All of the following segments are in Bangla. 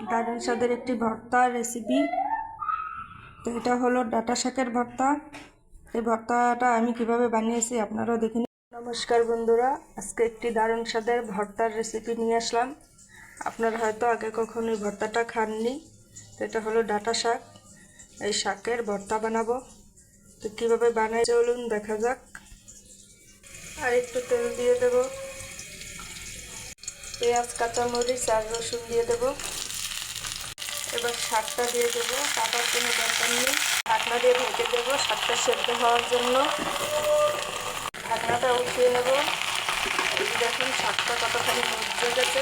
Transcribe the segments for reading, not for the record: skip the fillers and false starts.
দারুণ স্বাদের একটি ভর্তা রেসিপি। তো এটা হলো ডাঁটা শাকের ভর্তা। এই ভর্তাটা আমি কিভাবে বানিয়েছি আপনারাও দেখে নিন। নমস্কার বন্ধুরা, আজকে একটি দারুণ স্বাদের ভর্তার রেসিপি নিয়ে আসলাম। আপনারা হয়তো আগে কখনো এই ভর্তাটা খাননি। তো এটা হলো ডাঁটা শাক, এই শাকের ভর্তা বানাবো। তো কীভাবে বানাই চলুন দেখা যাক। আর একটু তেল দিয়ে দেব, পেঁয়াজ, কাঁচামরিচ আর রসুন দিয়ে দেব। এবার শাকটা দিয়ে দেবো, কাটার কোনো দরকার নেই। ঢাকনা দিয়ে ঢেকে দেবো শাকটা সেদ্ধ হওয়ার জন্য। ঢাকনাটা উঠিয়ে নেব। দেখুন শাকটা কতখানি মজে গেছে।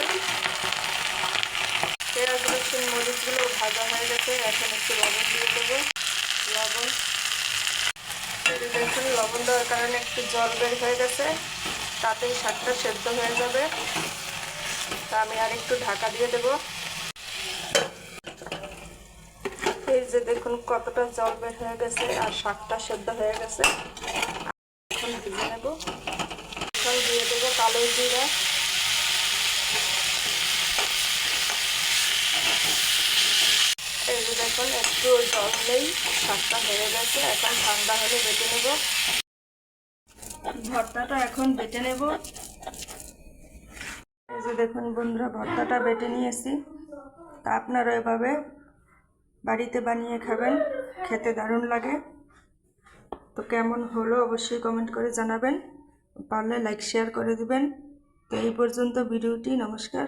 পেঁয়াজ, রসুন, মরিচগুলো ভাজা হয়ে গেছে। এখন একটু লবণ দিয়ে দেবো। লবণ দেখুন, লবণ দেওয়ার কারণে একটু জল বের হয়ে গেছে, তাতেই শাকটা সেদ্ধ হয়ে যাবে। তা আমি আর একটু ঢাকা দিয়ে দেবো। এই যে দেখুন কতটা জল বের হয়ে গেছে আর শাকটা সেদ্ধ হয়ে গেছে। এখন ভেজে নেব। এখন দিয়ে দেবো কালো জিরা। এই যে দেখুন একটু জল নেই, শাকটা হয়ে গেছে। এখন ঠান্ডা হলে বেটে নেব। ভর্তাটা এখন বেটে নেব। এই যে দেখুন বন্ধুরা, ভর্তাটা বেটে নিয়েছি। তা আপনারা এভাবে বাড়িতে বানিয়ে খাবেন, খেতে দারুণ লাগে। তো কেমন হলো অবশ্যই কমেন্ট করে জানাবেন, পারলে লাইক শেয়ার করে দিবেন। তো এই পর্যন্ত ভিডিওটি। নমস্কার।